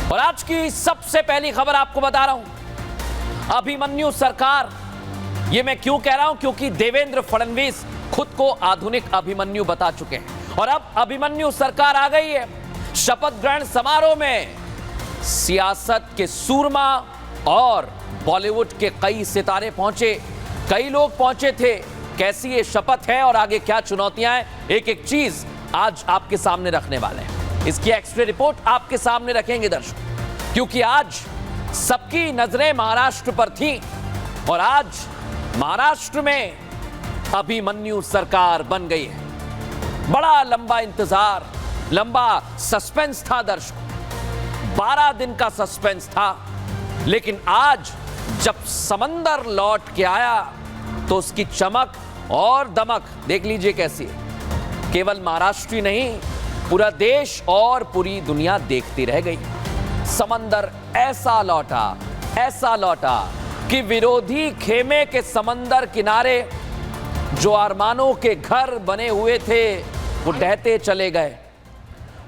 और आज की सबसे पहली खबर आपको बता रहा हूं, अभिमन्यु सरकार। ये मैं क्यों कह रहा हूं? क्योंकि देवेंद्र फडणवीस खुद को आधुनिक अभिमन्यु बता चुके हैं और अब अभिमन्यु सरकार आ गई है। शपथ ग्रहण समारोह में सियासत के सूरमा और बॉलीवुड के कई सितारे पहुंचे, कई लोग पहुंचे थे। कैसी ये शपथ है और आगे क्या चुनौतियां हैं, एक एक चीज आज आपके सामने रखने वाले हैं। इसकी एक्सरे रिपोर्ट आपके सामने रखेंगे दर्शक, क्योंकि आज सबकी नजरें महाराष्ट्र पर थी और आज महाराष्ट्र में अभिमन्यु सरकार बन गई है। बड़ा लंबा इंतजार, लंबा सस्पेंस था दर्शक, 12 दिन का सस्पेंस था। लेकिन आज जब समंदर लौट के आया तो उसकी चमक और दमक देख लीजिए कैसी है। केवल महाराष्ट्र ही नहीं, पूरा देश और पूरी दुनिया देखती रह गई। समंदर ऐसा लौटा कि विरोधी खेमे के समंदर किनारे जो अरमानों के घर बने हुए थे वो ढहते चले गए।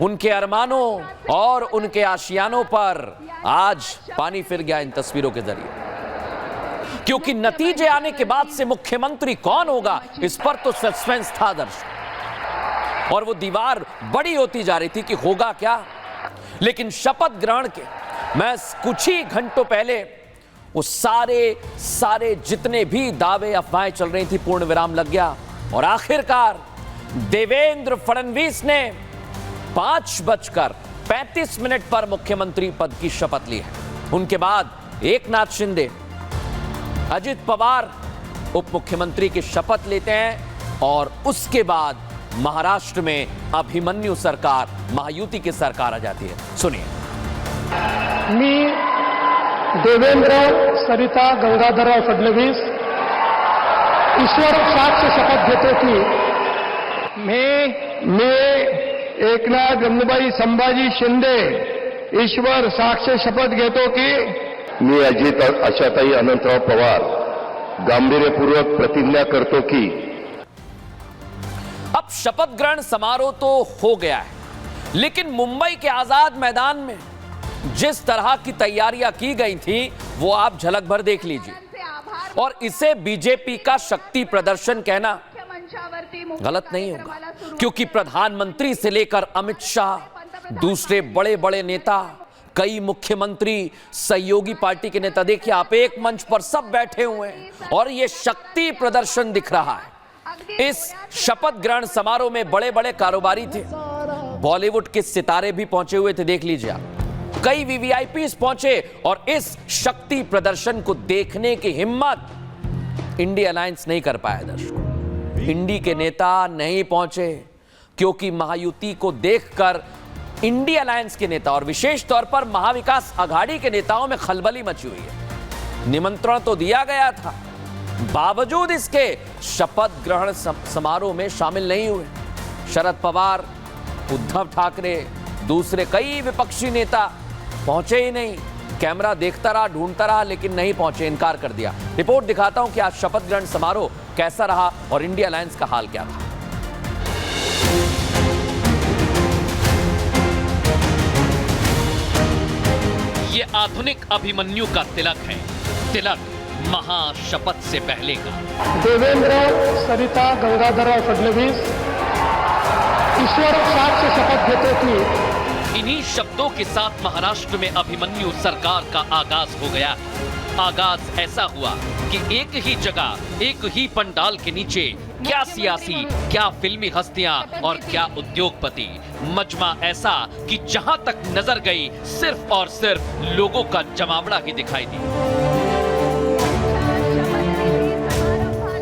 उनके अरमानों और उनके आशियानों पर आज पानी फिर गया इन तस्वीरों के जरिए, क्योंकि नतीजे आने के बाद से मुख्यमंत्री कौन होगा इस पर तो सस्पेंस था दर्शक, और वो दीवार बड़ी होती जा रही थी कि होगा क्या। लेकिन शपथ ग्रहण के मैं कुछ ही घंटों पहले वो सारे जितने भी दावे अफवाहें चल रही थी पूर्ण विराम लग गया और आखिरकार देवेंद्र फडणवीस ने 5:35 पर मुख्यमंत्री पद की शपथ ली है। उनके बाद एकनाथ शिंदे, अजित पवार उप मुख्यमंत्री की शपथ लेते हैं और उसके बाद महाराष्ट्र में अभिमन्यु सरकार, महायुति की सरकार आ जाती है। सुनिए। मी देवेंद्र सरिता गंगाधरराव फडणवीस ईश्वर साक्ष शपथ घेतो की मैं एकनाथ गंगूबाई संभाजी शिंदे ईश्वर साक्ष शपथ घेतो की मी अजित आशाताई अनंतराव पवार गांभीर्यपूर्वक प्रतिज्ञा करतो की। अब शपथ ग्रहण समारोह तो हो गया है, लेकिन मुंबई के आजाद मैदान में जिस तरह की तैयारियां की गई थी वो आप झलक भर देख लीजिए। और इसे बीजेपी का शक्ति प्रदर्शन कहना गलत नहीं होगा, क्योंकि प्रधानमंत्री से लेकर अमित शाह, दूसरे बड़े बड़े नेता, कई मुख्यमंत्री, सहयोगी पार्टी के नेता, देखिए आप एक मंच पर सब बैठे हुए हैं और ये शक्ति प्रदर्शन दिख रहा है। इस शपथ ग्रहण समारोह में बड़े बड़े कारोबारी थे, बॉलीवुड के सितारे भी पहुंचे हुए थे, देख लीजिए आप। कई वीवीआईपीज पहुंचे और इस शक्ति प्रदर्शन को देखने की हिम्मत इंडिया अलायंस नहीं कर पाया दर्शकों। इंडी के नेता नहीं पहुंचे क्योंकि महायुति को देखकर इंडिया अलायंस के नेता और विशेष तौर पर महाविकास आघाड़ी के नेताओं में खलबली मची हुई है। निमंत्रण तो दिया गया था, बावजूद इसके शपथ ग्रहण समारोह में शामिल नहीं हुए। शरद पवार, उद्धव ठाकरे, दूसरे कई विपक्षी नेता पहुंचे ही नहीं। कैमरा देखता रहा, ढूंढता रहा, लेकिन नहीं पहुंचे, इनकार कर दिया। रिपोर्ट दिखाता हूं कि आज शपथ ग्रहण समारोह कैसा रहा और इंडिया अलायंस का हाल क्या था। ये आधुनिक अभिमन्यु का तिलक है, तिलक महाशपथ से पहले का। देवेंद्र सरिता गंगाधरराव फडणवीस ईश्वर साक्ष शपथ घेतो की। इन्हीं शब्दों के साथ महाराष्ट्र में अभिमन्यु सरकार का आगाज हो गया। आगाज ऐसा हुआ कि एक ही जगह, एक ही पंडाल के नीचे क्या सियासी, क्या फिल्मी हस्तियां और क्या उद्योगपति, मजमा ऐसा कि जहां तक नजर गई सिर्फ और सिर्फ लोगों का जमावड़ा ही दिखाई दी।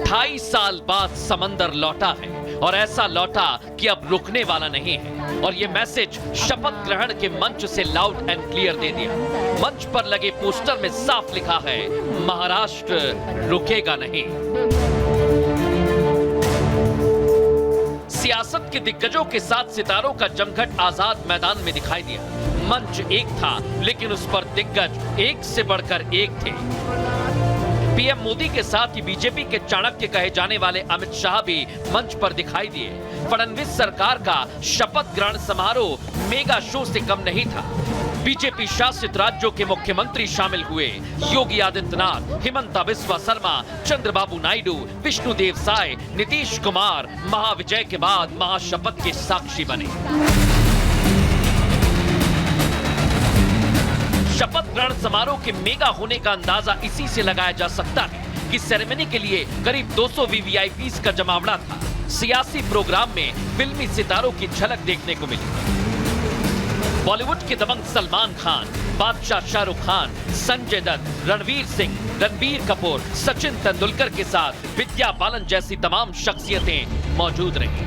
28 साल बाद समंदर लौटा है और ऐसा लौटा कि अब रुकने वाला नहीं है। और ये मैसेज शपथ ग्रहण के मंच से लाउड एंड क्लियर दे दिया। मंच पर लगे पोस्टर में साफ लिखा है, महाराष्ट्र रुकेगा नहीं। सियासत के दिग्गजों के साथ सितारों का जमघट आजाद मैदान में दिखाई दिया। मंच एक था, लेकिन उस पर दिग्गज एक से बढ़कर एक थे। पीएम मोदी के साथ ही बीजेपी के चाणक्य कहे जाने वाले अमित शाह भी मंच पर दिखाई दिए। फडणवीस सरकार का शपथ ग्रहण समारोह मेगा शो से कम नहीं था। बीजेपी शासित राज्यों के मुख्यमंत्री शामिल हुए। योगी आदित्यनाथ, हिमंता बिस्वा शर्मा, चंद्रबाबू नायडू, विष्णुदेव साय, नीतीश कुमार महाविजय के बाद महाशपथ के साक्षी बने। शपथ ग्रहण समारोह के मेगा होने का अंदाजा इसी से लगाया जा सकता है कि सेरेमनी के लिए करीब 200 वीवीआईपीज़ का जमावड़ा था। सियासी प्रोग्राम में फिल्मी सितारों की झलक देखने को मिली। बॉलीवुड के दबंग सलमान खान, बादशाह शाहरुख खान, संजय दत्त, रणवीर सिंह, रणबीर कपूर, सचिन तेंदुलकर के साथ विद्या बालन जैसी तमाम शख्सियतें मौजूद रहीं।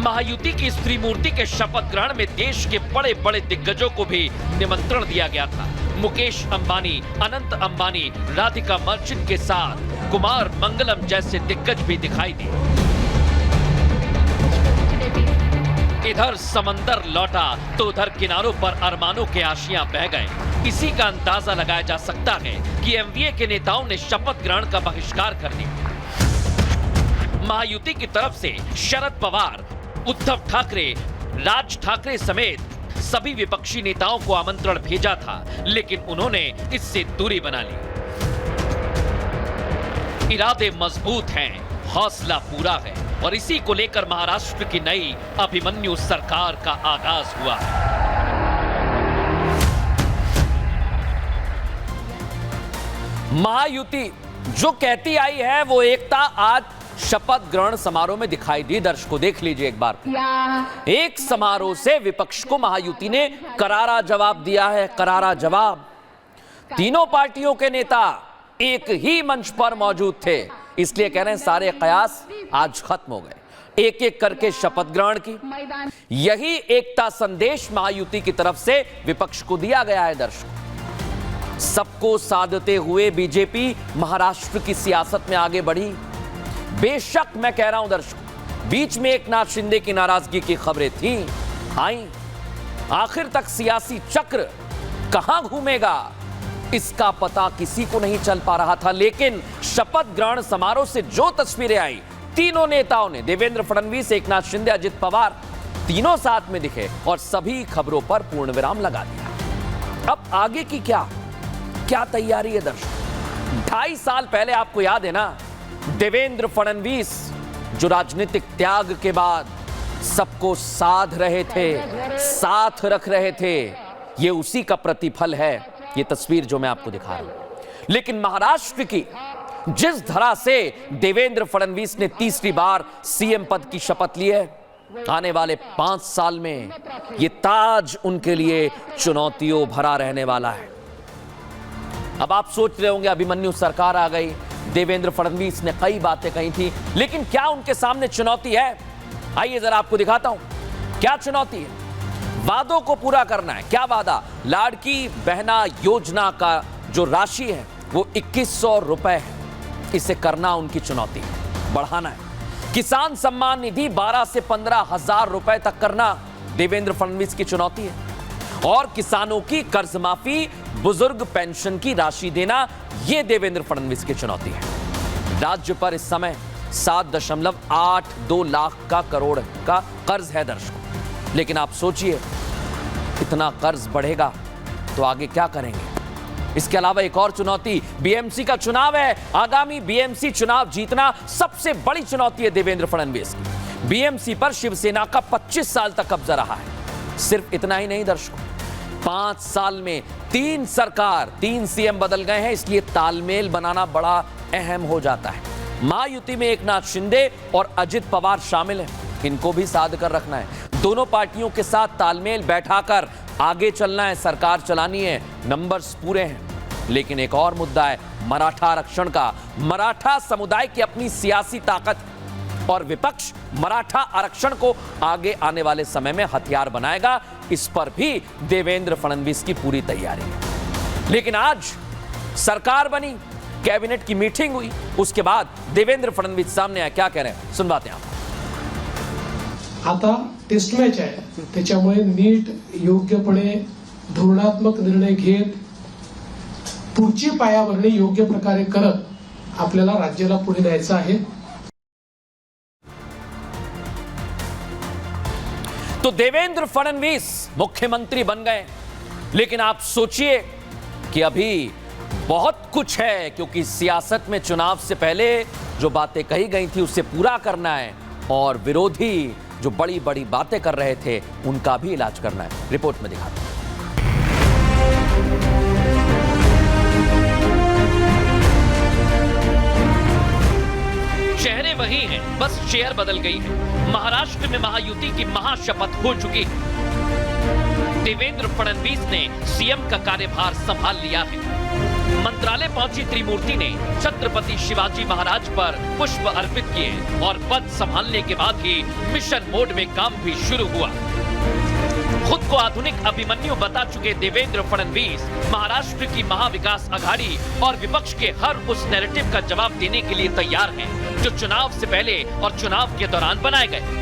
महायुति की स्त्री मूर्ति के शपथ ग्रहण में देश के बड़े बड़े दिग्गजों को भी निमंत्रण दिया गया था। मुकेश अंबानी, अनंत अंबानी, राधिका मर्चेंट के साथ कुमार मंगलम जैसे दिग्गज भी दिखाई दिए। इधर समंदर लौटा तो उधर किनारों पर अरमानों के आशियां बह गए। इसी का अंदाजा लगाया जा सकता है कि एमवीए के नेताओं ने शपथ ग्रहण का बहिष्कार कर दिया। महायुति की तरफ से शरद पवार, उद्धव ठाकरे, राज ठाकरे समेत सभी विपक्षी नेताओं को आमंत्रण भेजा था, लेकिन उन्होंने इससे दूरी बना ली। इरादे मजबूत हैं, हौसला पूरा है और इसी को लेकर महाराष्ट्र की नई अभिमन्यु सरकार का आगाज हुआ है। महायुति जो कहती आई है वो एकता आज शपथ ग्रहण समारोह में दिखाई दी। दर्शकों देख लीजिए एक बार। एक समारोह से विपक्ष को महायुति ने करारा जवाब दिया है, करारा जवाब। तीनों पार्टियों के नेता एक ही मंच पर मौजूद थे, इसलिए कह रहे हैं सारे कयास आज खत्म हो गए। एक एक करके शपथ ग्रहण की, यही एकता संदेश महायुति की तरफ से विपक्ष को दिया गया है। दर्शकों, सबको साधते हुए बीजेपी महाराष्ट्र की सियासत में आगे बढ़ी। बेशक मैं कह रहा हूं दर्शकों, बीच में एकनाथ शिंदे की नाराजगी की खबरें थी, आई। आखिर तक सियासी चक्र कहां घूमेगा इसका पता किसी को नहीं चल पा रहा था, लेकिन शपथ ग्रहण समारोह से जो तस्वीरें आई, तीनों नेताओं ने, देवेंद्र फडणवीस, एकनाथ शिंदे, अजित पवार, तीनों साथ में दिखे और सभी खबरों पर पूर्ण विराम लगा दिया। अब आगे की क्या तैयारी है दर्शकों? 2.5 साल पहले आपको याद है ना, देवेंद्र फडणवीस जो राजनीतिक त्याग के बाद सबको साध रहे थे, साथ रख रहे थे, ये उसी का प्रतिफल है ये तस्वीर जो मैं आपको दिखा रहा हूं। लेकिन महाराष्ट्र की जिस धरा से देवेंद्र फडणवीस ने तीसरी बार सीएम पद की शपथ ली है, आने वाले 5 साल में ये ताज उनके लिए चुनौतियों भरा रहने वाला है। अब आप सोच रहे होंगे अभिमन्यु सरकार आ गई, देवेंद्र फडणवीस ने कई बातें कही थी, लेकिन क्या उनके सामने चुनौती है? आइए जरा आपको दिखाता हूं क्या चुनौती है। वादों को पूरा करना है। क्या वादा? लाड़की बहना योजना का जो राशि है वो 2100 रुपए है, इसे करना उनकी चुनौती है, बढ़ाना है। किसान सम्मान निधि 12 से 15 हजार रुपए तक करना देवेंद्र फडणवीस की चुनौती है। और किसानों की कर्ज माफी, बुजुर्ग पेंशन की राशि देना, यह देवेंद्र फडणवीस की चुनौती है। राज्य पर इस समय 7.82 लाख का करोड़ का कर्ज है दर्शकों, लेकिन आप सोचिए इतना कर्ज बढ़ेगा तो आगे क्या करेंगे? इसके अलावा एक और चुनौती बीएमसी का चुनाव है। आगामी बीएमसी चुनाव जीतना सबसे बड़ी चुनौती है देवेंद्र फडणवीस की। बीएमसी पर शिवसेना का 25 साल तक कब्जा रहा है। सिर्फ इतना ही नहीं दर्शकों, 5 साल में 3 सरकार, 3 सीएम बदल गए हैं, इसलिए तालमेल बनाना बड़ा अहम हो जाता है। महायुति में एकनाथ शिंदे और अजित पवार शामिल हैं, इनको भी साध कर रखना है। दोनों पार्टियों के साथ तालमेल बैठाकर आगे चलना है, सरकार चलानी है, नंबर्स पूरे हैं। लेकिन एक और मुद्दा है मराठा आरक्षण का। मराठा समुदाय की अपनी सियासी ताकत और विपक्ष मराठा आरक्षण को आगे आने वाले समय में हथियार बनाएगा, इस पर भी देवेंद्र फडणवीस की पूरी तैयारी है। लेकिन आज सरकार बनी, कैबिनेट की मीटिंग हुई, उसके बाद देवेंद्र फडणवीस सामने आए, क्या कह रहे हैं सुनवाते हैं आप। आता टेस्ट मॅच आहे, त्याच्यामुळे नीट योग्यपणे धोरणात्मक निर्णय घेत पुढची पायाभरणी योग्य प्रकारे करत आपल्याला राज्याला पुढे न्यायचं आहे। तो तो देवेंद्र फडणवीस मुख्यमंत्री बन गए, लेकिन आप सोचिए कि अभी बहुत कुछ है, क्योंकि सियासत में चुनाव से पहले जो बातें कही गई थी उसे पूरा करना है और विरोधी जो बड़ी बड़ी बातें कर रहे थे उनका भी इलाज करना है। रिपोर्ट में दिखाते हैं। चेहरे वही हैं, बस चेयर बदल गई है। महाराष्ट्र में महायुति की महाशपथ हो चुकी है। देवेंद्र फडणवीस ने सीएम का कार्यभार संभाल लिया है। मंत्रालय पहुंची त्रिमूर्ति ने छत्रपति शिवाजी महाराज पर पुष्प अर्पित किए और पद संभालने के बाद ही मिशन मोड में काम भी शुरू हुआ। खुद को आधुनिक अभिमन्यु बता चुके देवेंद्र फडणवीस महाराष्ट्र की महाविकास अघाड़ी और विपक्ष के हर उस नैरेटिव का जवाब देने के लिए तैयार हैं जो चुनाव से पहले और चुनाव के दौरान बनाए गए।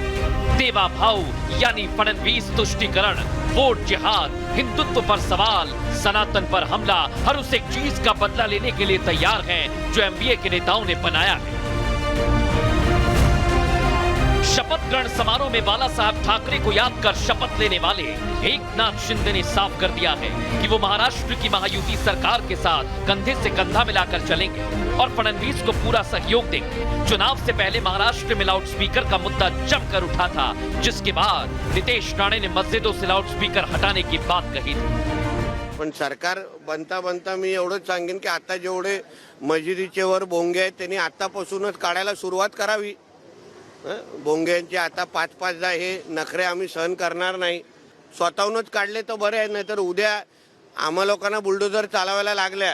देवा भाव यानी फडणवीस तुष्टीकरण, वोट जिहाद, हिंदुत्व पर सवाल, सनातन पर हमला, हर उस एक चीज का बदला लेने के लिए तैयार हैं जो एमबीए के नेताओं ने बनाया है। शपथ ग्रहण समारोह में बाला साहब ठाकरे को याद कर शपथ लेने वाले एकनाथ शिंदे ने साफ कर दिया है कि वो महाराष्ट्र की महायुति सरकार के साथ कंधे से कंधा मिलाकर चलेंगे और फडणवीस को पूरा सहयोग देंगे। चुनाव से पहले महाराष्ट्र में लाउडस्पीकर का मुद्दा जमकर उठा था, जिसके बाद नितेश राणे ने मस्जिदों से लाउडस्पीकर हटाने की बात कही थी। पण सरकार बनता बनता मी एवढंच सांगेन की आता जेवढे मस्जिदीचे वर भोंगे आहेत त्यांनी आतापासूनच काढायला सुरुवात करावी। भोंग्यांचे आता 5-5 हे नखरे आम्ही सहन करणार नाही। स्वतःहूनच काढले तर बरे आहे, नाहीतर उद्या आम्हा लोकांना बुलडोजर चालवायला लागल्या।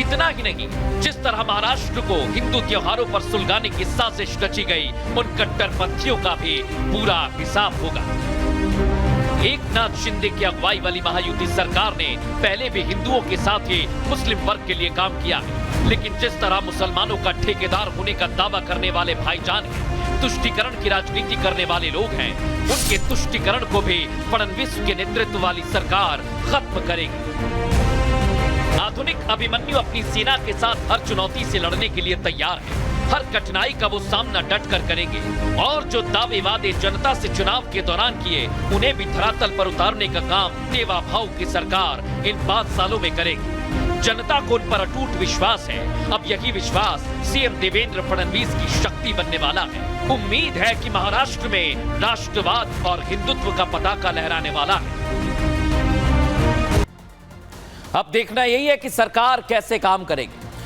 इतना ही नहीं, जिस तरह महाराष्ट्र को हिंदू त्योहारों पर सुलगाने की साजिश रची गई, उन कट्टरपंथियों का भी पूरा हिसाब होगा। एकनाथ शिंदे की अगुवाई वाली महायुति सरकार ने पहले भी हिंदुओं के साथ ही मुस्लिम वर्ग के लिए काम किया है, लेकिन जिस तरह मुसलमानों का ठेकेदार होने का दावा करने वाले भाईजान हैं, तुष्टीकरण की राजनीति करने वाले लोग हैं, उनके तुष्टीकरण को भी फडणवीस के नेतृत्व वाली सरकार खत्म करेगी। आधुनिक अभिमन्यु अपनी सेना के साथ हर चुनौती से लड़ने के लिए तैयार है। हर कठिनाई का वो सामना डटकर करेंगे और जो दावे वादे जनता से चुनाव के दौरान किए उन्हें भी धरातल पर उतारने का काम देवा भाव की सरकार इन 5 सालों में करेगी। जनता को उन पर अटूट विश्वास है। अब यही विश्वास सीएम देवेंद्र फडणवीस की शक्ति बनने वाला है। उम्मीद है कि महाराष्ट्र में राष्ट्रवाद और हिंदुत्व का पताका लहराने वाला है। अब देखना यही है कि सरकार कैसे काम करेगी।